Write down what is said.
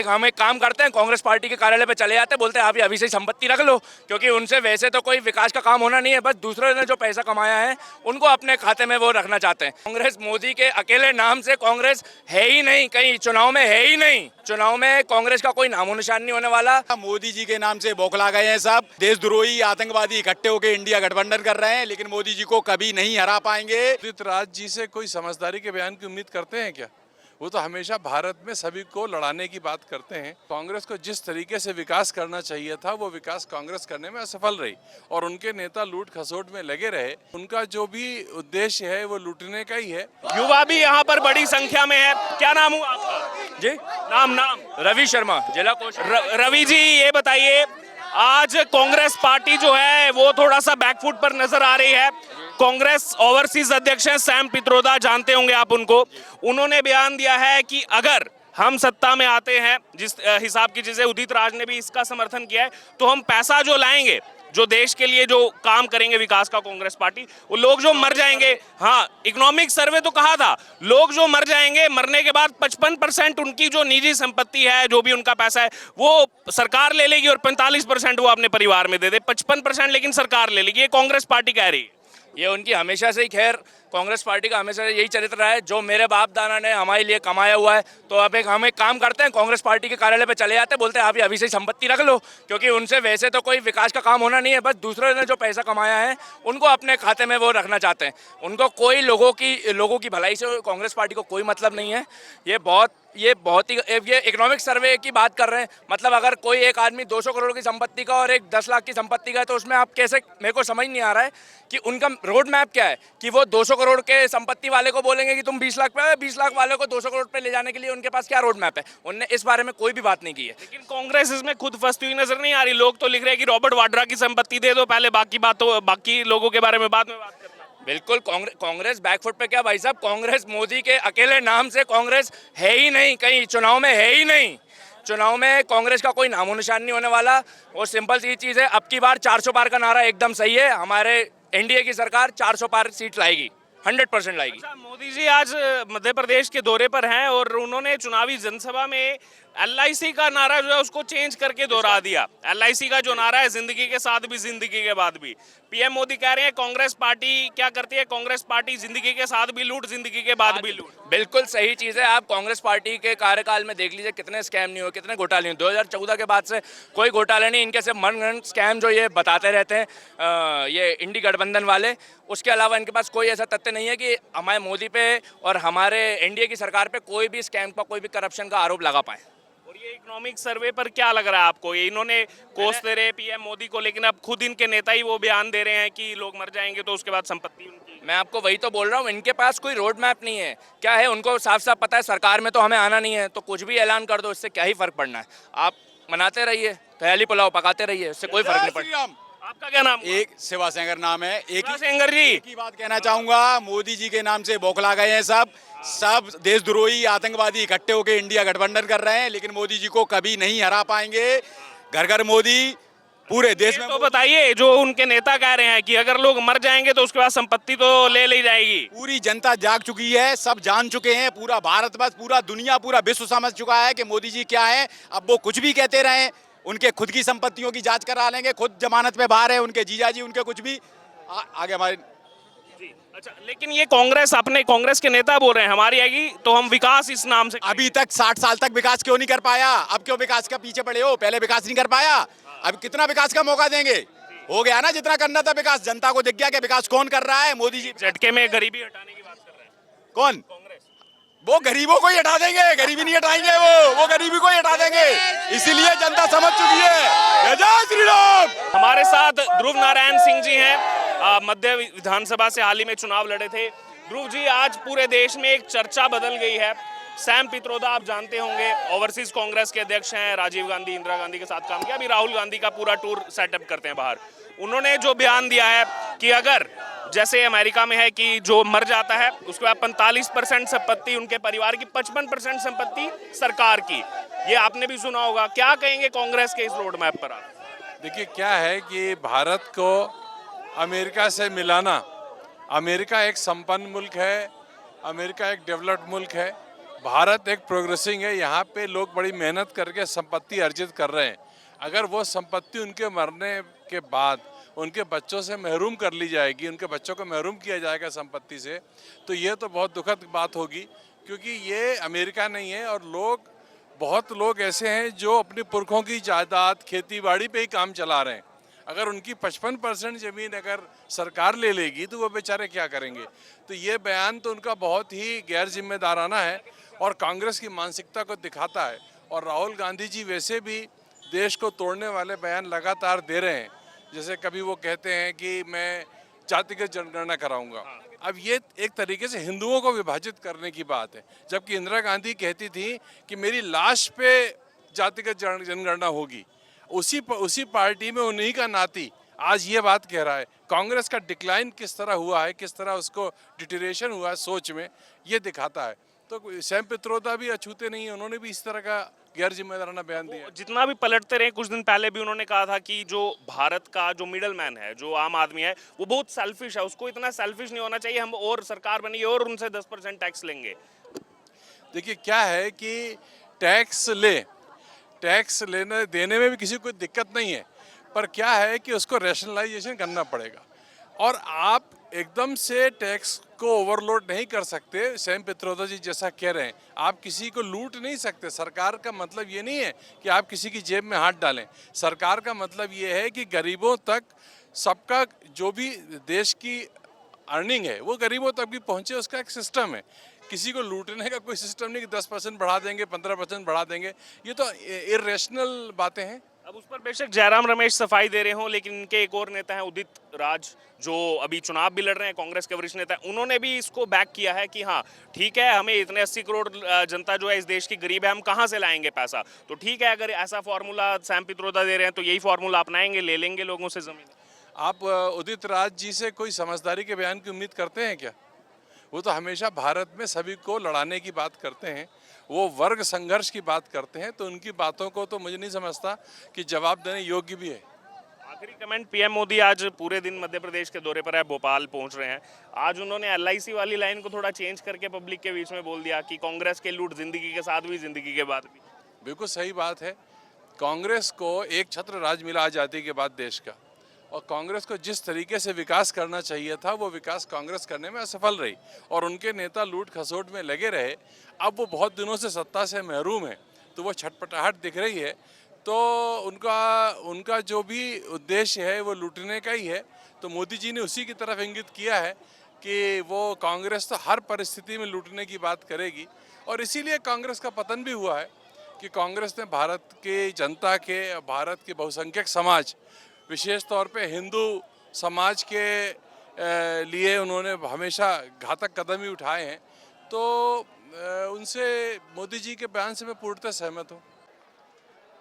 हम एक काम करते हैं, कांग्रेस पार्टी के कार्यालय पे चले जाते हैं, बोलते हैं आप अभी से संपत्ति रख लो, क्योंकि उनसे वैसे तो कोई विकास का काम होना नहीं है, बस दूसरों ने जो पैसा कमाया है उनको अपने खाते में वो रखना चाहते हैं। कांग्रेस मोदी के अकेले नाम से कांग्रेस है ही नहीं, कहीं चुनाव में है ही नहीं। चुनाव में कांग्रेस का कोई नामो निशान नहीं होने वाला। मोदी जी के नाम से बौखला गए हैं सब देशद्रोही आतंकवादी इकट्ठे होकर इंडिया गठबंधन कर रहे हैं, लेकिन मोदी जी को कभी नहीं हरा पाएंगे। उदित राज जी से कोई समझदारी के बयान की उम्मीद करते हैं क्या? वो तो हमेशा भारत में सभी को लड़ाने की बात करते हैं। कांग्रेस को जिस तरीके से विकास करना चाहिए था वो विकास कांग्रेस करने में असफल रही और उनके नेता लूट खसोट में लगे रहे। उनका जो भी उद्देश्य है वो लूटने का ही है। युवा भी यहाँ पर बड़ी संख्या में है। क्या नाम हुआ आपका? जी नाम रवि शर्मा, जिला कोष। रवि जी, ये बताइए, आज कांग्रेस पार्टी जो है वो थोड़ा सा बैकफुट पर नजर आ रही है। कांग्रेस ओवरसीज अध्यक्ष हैं सैम पित्रोदा, जानते होंगे आप उनको। उन्होंने बयान दिया है कि अगर हम सत्ता में आते हैं, जिस हिसाब की चीजें, उदित राज ने भी इसका समर्थन किया है, तो हम पैसा जो लाएंगे, जो देश के लिए जो काम करेंगे विकास का कांग्रेस पार्टी, वो लोग जो मर जाएंगे, हाँ इकोनॉमिक सर्वे तो कहा था, लोग जो मर जाएंगे, मरने के बाद 55% उनकी जो निजी संपत्ति है, जो भी उनका पैसा है, वो सरकार ले लेगी और 45% वो अपने परिवार में दे दे। 55% लेकिन सरकार ले लेगी, ये कांग्रेस पार्टी कह रही है। ये उनकी हमेशा से ही, खैर कांग्रेस पार्टी का हमेशा यही चरित्र रहा है, जो मेरे बाप दादा ने हमारे लिए कमाया हुआ है, तो अब हम एक काम करते हैं, कांग्रेस पार्टी के कार्यालय पे चले जाते हैं, बोलते हैं आप अभी से संपत्ति रख लो, क्योंकि उनसे वैसे तो कोई विकास का काम होना नहीं है, बस दूसरों ने जो पैसा कमाया है उनको अपने खाते में वो रखना चाहते हैं। उनको कोई लोगों की भलाई से कांग्रेस पार्टी को कोई मतलब नहीं है। ये बहुत ही ये इकोनॉमिक सर्वे की बात कर रहे हैं। मतलब अगर कोई एक आदमी 200 करोड़ की संपत्ति का और एक 10 लाख की संपत्ति का है, तो उसमें आप कैसे, मेरे को समझ नहीं आ रहा है कि उनका रोड मैप क्या है, कि वो 200 करोड़ के संपत्ति वाले को बोलेंगे कि तुम 20 लाख पे, 20 लाख वाले को 200 करोड़ पे ले जाने के लिए उनके पास क्या रोड मैप है। उनने इस बारे में कोई भी बात नहीं की है। लेकिन कांग्रेस इसमें खुद फंसती हुई नजर नहीं आ रही। लोग तो लिख रहे हैं कि रॉबर्ट वाड्रा की संपत्ति दे दो पहले, बाकी लोगों के बारे में बाद में बात करना। बिल्कुल, कांग्रेस बैकफुट पे क्या भाई साहब, कांग्रेस मोदी के अकेले नाम से कांग्रेस है ही नहीं, कहीं चुनाव में है ही नहीं। चुनाव में कांग्रेस का कोई नामो निशान नहीं होने वाला। वो सिंपल सी चीज़ है, अब की बार 400 पार का नारा एकदम सही है। हमारे एनडीए की सरकार 400 पार सीट लाएगी, 100% लाएगी। अच्छा, मोदी जी आज मध्य प्रदेश के दौरे पर हैं और उन्होंने चुनावी जनसभा में LIC का नारा जो है उसको चेंज करके दोहरा दिया। LIC का जो नारा है, जिंदगी के साथ भी जिंदगी के बाद भी। पीएम मोदी कह रहे हैं कांग्रेस पार्टी क्या करती है, कांग्रेस पार्टी जिंदगी के साथ भी लूट, जिंदगी के बाद भी लूट। बिल्कुल सही चीज़ है। आप कांग्रेस पार्टी के कार्यकाल में देख लीजिए कितने स्कैम नहीं हुए, कितने घोटाले हुए। 2014 के बाद से कोई घोटाले नहीं, इनके सिर्फ मनगढ़ंत स्कैम जो ये बताते रहते हैं ये इंडी गठबंधन वाले। उसके अलावा इनके पास कोई ऐसा तथ्य नहीं है कि हमारे मोदी पे और हमारे एनडीए की सरकार पे कोई भी स्कैम का, कोई भी करप्शन का आरोप लगा पाए। और ये इकोनॉमिक सर्वे पर क्या लग रहा है आपको? ये इन्होंने कोसते रहे पीएम मोदी को, लेकिन अब खुद इनके नेता ही वो बयान दे रहे हैं कि लोग मर जाएंगे तो उसके बाद संपत्ति उनकी। मैं आपको वही तो बोल रहा हूँ, इनके पास कोई रोड मैप नहीं है। क्या है, उनको साफ साफ पता है सरकार में तो हमें आना नहीं है, तो कुछ भी ऐलान कर दो, इससे क्या ही फर्क पड़ना है। आप मनाते रहिए, ख्याली पुलाव पकाते रहिए, इससे कोई फर्क नहीं पड़ता। आपका क्या नाम? एक शिवा सेंगर नाम है। एक ही बात कहना चाहूंगा, मोदी जी के नाम से बौखला गए हैं सब देशद्रोही आतंकवादी इकट्ठे होकर इंडिया गठबंधन कर रहे हैं, लेकिन मोदी जी को कभी नहीं हरा पाएंगे। घर घर मोदी, पूरे देश में। तो बताइए, जो उनके नेता कह रहे हैं कि अगर लोग मर जाएंगे तो उसके बाद संपत्ति तो ले ली जाएगी। पूरी जनता जाग चुकी है, सब जान चुके हैं, पूरा भारत, बस पूरा दुनिया, पूरा विश्व समझ चुका है कि मोदी जी क्या है। अब वो कुछ भी कहते रहे, उनके खुद की संपत्तियों की जांच करा लेंगे, खुद जमानत पे बाहर है, उनके जीजा जी, उनके कुछ भी आगे हमारे जी। अच्छा, लेकिन ये कांग्रेस, अपने कांग्रेस के नेता बोल रहे हैं हमारी आएगी तो हम विकास इस नाम से। अभी तक 60 साल तक विकास क्यों नहीं कर पाया? अब क्यों विकास का पीछे पड़े हो? पहले विकास नहीं कर पाया, अब कितना विकास का मौका देंगे? हो गया ना जितना करना था विकास। जनता को दिख गया कि विकास कौन कर रहा है। मोदी जी झटके में गरीबी हटाने की बात कर रहे हैं। कौन? कांग्रेस। वो गरीबों को ही हटा देंगे, गरीबी नहीं हटाएंगे, वो गरीबी को ही हटा देंगे। इसीलिए जनता समझ चुकी है। जय श्री राम। हमारे साथ ध्रुव नारायण सिंह जी हैं, मध्य विधानसभा से हाल ही में चुनाव लड़े थे। ध्रुव जी, आज पूरे देश में एक चर्चा बदल गई है। सैम पित्रोदा आप जानते होंगे, ओवरसीज कांग्रेस के अध्यक्ष हैं, राजीव गांधी, इंदिरा गांधी के साथ काम किया, अभी राहुल गांधी का पूरा टूर सेटअप करते हैं बाहर। उन्होंने जो बयान दिया है कि अगर जैसे अमेरिका में है कि जो मर जाता है उसके बाद 45% संपत्ति उनके परिवार की, 55% संपत्ति सरकार की। ये आपने भी सुना होगा। क्या कहेंगे कांग्रेस के इस रोड मैप पर आप? देखिए, क्या है कि भारत को अमेरिका से मिलाना, अमेरिका एक संपन्न मुल्क है, अमेरिका एक डेवलप्ड मुल्क है, भारत एक प्रोग्रेसिंग है, यहाँ पे लोग बड़ी मेहनत करके संपत्ति अर्जित कर रहे हैं। अगर वो संपत्ति उनके मरने के बाद उनके बच्चों से महरूम कर ली जाएगी, उनके बच्चों को महरूम किया जाएगा संपत्ति से, तो ये तो बहुत दुखद बात होगी, क्योंकि ये अमेरिका नहीं है और बहुत लोग ऐसे हैं जो अपने पुरखों की जायदाद खेती बाड़ी पे ही काम चला रहे हैं। अगर उनकी 55% ज़मीन अगर सरकार ले लेगी तो वो बेचारे क्या करेंगे। तो ये बयान तो उनका बहुत ही गैर जिम्मेदाराना है और कांग्रेस की मानसिकता को दिखाता है। और राहुल गांधी जी वैसे भी देश को तोड़ने वाले बयान लगातार दे रहे हैं। जैसे कभी वो कहते हैं कि मैं जातिगत जनगणना कराऊंगा। अब ये एक तरीके से हिंदुओं को विभाजित करने की बात है, जबकि इंदिरा गांधी कहती थी कि मेरी लाश पे जातिगत जनगणना होगी। उसी पार्टी में उन्हीं का नाती आज ये बात कह रहा है। कांग्रेस का डिक्लाइन किस तरह हुआ है, किस तरह उसको डिटेरिएशन हुआ है सोच में, ये दिखाता है। तो सैम पित्रोदा भी अछूते नहीं है, उन्होंने भी इस तरह का गैर जिम्मेदाराना बयान दिया। जितना भी पलटते रहे, कुछ दिन पहले भी उन्होंने कहा था कि जो भारत का जो मिडल मैन है, जो आम आदमी है, वो बहुत सेल्फिश है, उसको इतना सेल्फिश नहीं होना चाहिए, हम और सरकार बनेंगे और उनसे 10% टैक्स लेंगे। देखिए क्या है कि टैक्स लेने देने में भी किसी को दिक्कत नहीं है, पर क्या है कि उसको रैशनलाइजेशन करना पड़ेगा और आप एकदम से टैक्स को ओवरलोड नहीं कर सकते। सैम पित्रोदा जी जैसा कह रहे हैं, आप किसी को लूट नहीं सकते। सरकार का मतलब ये नहीं है कि आप किसी की जेब में हाथ डालें। सरकार का मतलब ये है कि गरीबों तक सबका जो भी देश की अर्निंग है वो गरीबों तक भी पहुंचे, उसका एक सिस्टम है। किसी को लूटने का कोई सिस्टम नहीं कि 10% बढ़ा देंगे, 15% बढ़ा देंगे, ये तो इरेशनल बातें हैं। अब उस पर बेशक जयराम रमेश सफाई दे रहे हो, लेकिन इनके एक और नेता हैं उदित राज, जो अभी चुनाव भी लड़ रहे हैं, कांग्रेस के वरिष्ठ नेता, उन्होंने भी इसको बैक किया है कि हाँ ठीक है, हमें इतने 80 करोड़ जनता जो है इस देश की गरीब है, हम कहाँ से लाएंगे पैसा। तो ठीक है, अगर ऐसा फॉर्मूला सैम पित्रोदा दे रहे हैं तो यही फॉर्मूला अपनाएंगे, ले लेंगे लोगों से जमीन। आप उदित राज जी से कोई समझदारी के बयान की उम्मीद करते हैं क्या? वो तो हमेशा भारत में सभी को लड़ाने की बात करते हैं, वो वर्ग संघर्ष की बात करते हैं, तो उनकी बातों को तो मुझे नहीं समझता कि जवाब देने योग्य भी है। आखिरी कमेंट, पीएम मोदी आज पूरे दिन मध्य प्रदेश के दौरे पर है, भोपाल पहुंच रहे हैं। आज उन्होंने एलआईसी वाली लाइन को थोड़ा चेंज करके पब्लिक के बीच में बोल दिया कि कांग्रेस के लूट जिंदगी के साथ भी, जिंदगी के बाद भी। बिल्कुल सही बात है। कांग्रेस को एक छत्र राज मिला आज़ादी के बाद देश का, और कांग्रेस को जिस तरीके से विकास करना चाहिए था वो विकास कांग्रेस करने में असफल रही और उनके नेता लूट खसोट में लगे रहे। अब वो बहुत दिनों से सत्ता से महरूम है, तो वो छटपटाहट दिख रही है। तो उनका जो भी उद्देश्य है वो लूटने का ही है। तो मोदी जी ने उसी की तरफ इंगित किया है कि वो कांग्रेस तो हर परिस्थिति में लूटने की बात करेगी, और इसीलिए कांग्रेस का पतन भी हुआ है कि कांग्रेस ने भारत की जनता के, भारत के बहुसंख्यक समाज, विशेष तौर पे हिंदू समाज के लिए उन्होंने हमेशा घातक कदम ही उठाए हैं। तो उनसे, मोदी जी के बयान से मैं पूर्णतः सहमत हूँ।